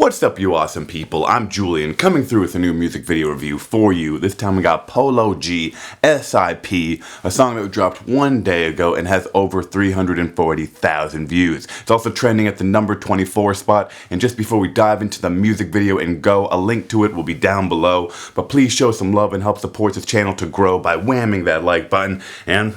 What's up, you awesome people? I'm Julian, coming through with a new music video review for you. This time we got Polo G, S.I.P, a song that dropped one day ago and has over 340,000 views. It's also trending at the number 24 spot, and just before we dive into the music video and go, a link to it will be down below. But please show some love and help support this channel to grow by whamming that like button and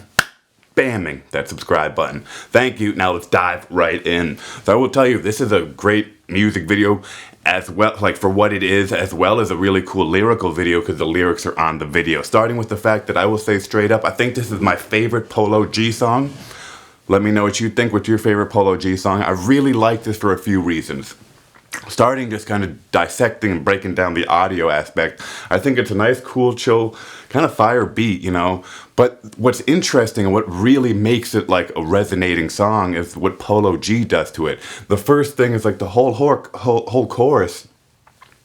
bamming that subscribe button. Thank you. Now let's dive right in. So I will tell you, this is a great music video as well, like for what it is, as well as a really cool lyrical video because the lyrics are on the video. Starting with the fact that I will say straight up, I think this is my favorite Polo G song. Let me know what you think. What's your favorite Polo G song? I really like this for a few reasons. Starting just kind of dissecting and breaking down the audio aspect, I think it's a nice, cool, chill, kind of fire beat, you know. But what's interesting and what really makes it like a resonating song is what Polo G does to it. The first thing is like the whole chorus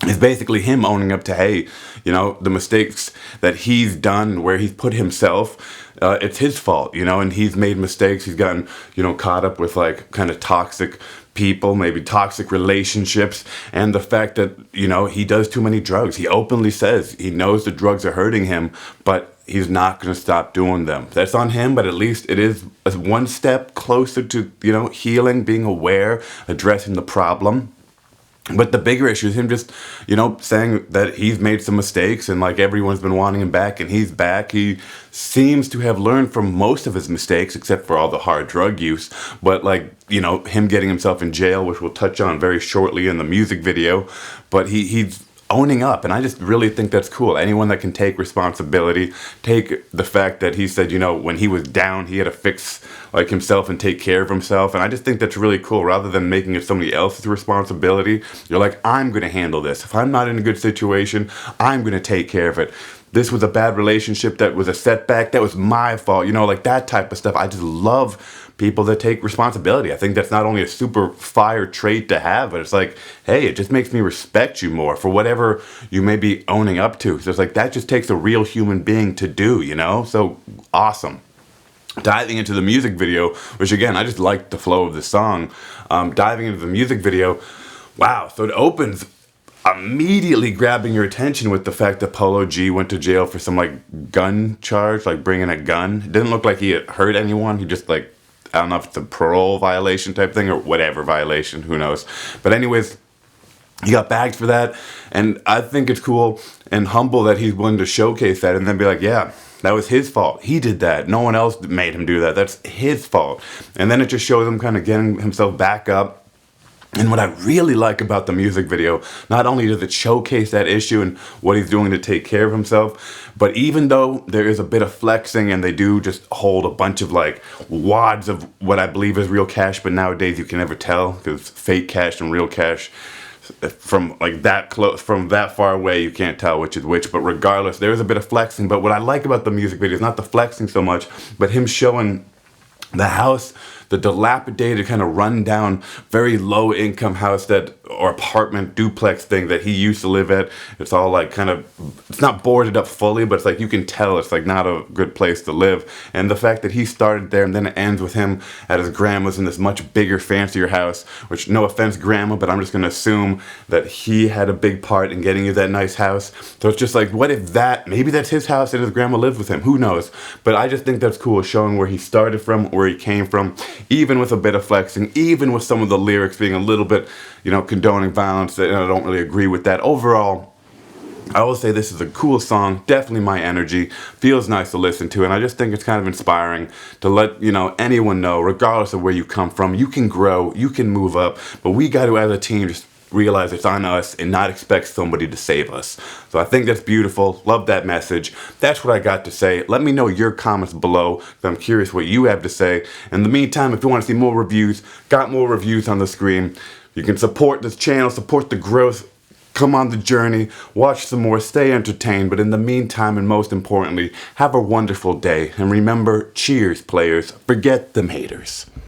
is basically him owning up to, hey, you know, the mistakes that he's done, where he's put himself, it's his fault, you know, and he's made mistakes. He's gotten, you know, caught up with like kind of toxic people, maybe toxic relationships, and the fact that, you know, he does too many drugs. He openly says he knows the drugs are hurting him, but he's not going to stop doing them. That's on him, but at least it is one step closer to, you know, healing, being aware, addressing the problem. But the bigger issue is him just, you know, saying that he's made some mistakes and like everyone's been wanting him back and he's back. He seems to have learned from most of his mistakes except for all the hard drug use. But like, you know, him getting himself in jail, which we'll touch on very shortly in the music video. But he's owning up, and I just really think that's cool. Anyone that can take responsibility, take the fact that he said, you know, when he was down, he had to fix like himself and take care of himself, and I just think that's really cool. Rather than making it somebody else's responsibility, you're like, I'm going to handle this. If I'm not in a good situation, I'm going to take care of it. This was a bad relationship, that was a setback, that was my fault, you know, like that type of stuff. I just love people that take responsibility. I think that's not only a super fire trait to have, but it's like, hey, it just makes me respect you more for whatever you may be owning up to. So it's like, that just takes a real human being to do, you know? So awesome. Diving into the music video, which again, I just like the flow of the song. Diving into the music video, wow, so it opens immediately grabbing your attention with the fact that Polo G went to jail for some like gun charge, like bringing a gun. It didn't look like he had hurt anyone. He just like, I don't know if it's a parole violation type thing or whatever violation, who knows. But anyways, he got bagged for that, and I think it's cool and humble that he's willing to showcase that and then be like, yeah, that was his fault. He did that. No one else made him do that. That's his fault. And then it just shows him kind of getting himself back up. And what I really like about the music video, not only does it showcase that issue and what he's doing to take care of himself, but even though there is a bit of flexing and they do just hold a bunch of like wads of what I believe is real cash, but nowadays you can never tell because fake cash and real cash, from like that close, from that far away, you can't tell which is which. But regardless, there is a bit of flexing. But what I like about the music video is not the flexing so much, but him showing the house, the dilapidated, kind of run down, very low income house that, or apartment duplex thing that he used to live at. It's all like kind of, it's not boarded up fully, but it's like you can tell it's like not a good place to live. And the fact that he started there and then it ends with him at his grandma's in this much bigger, fancier house, which no offense, grandma, but I'm just going to assume that he had a big part in getting you that nice house. So it's just like, what if that, maybe that's his house and his grandma lives with him, who knows? But I just think that's cool, showing where he started from, where he came from, even with a bit of flexing, even with some of the lyrics being a little bit, you know, condoning violence, and I don't really agree with that. Overall, I will say this is a cool song, definitely my energy, feels nice to listen to, and I just think it's kind of inspiring to let, you know, anyone know, regardless of where you come from, you can grow, you can move up, but we got to, as a team, just realize it's on us and not expect somebody to save us. So I think that's beautiful. Love that message. That's what I got to say. Let me know your comments below, because I'm curious what you have to say. In the meantime, if you want to see more reviews, got more reviews on the screen. You can support this channel, support the growth, come on the journey, watch some more, stay entertained. But in the meantime, and most importantly, have a wonderful day. And remember, cheers, players. Forget them haters.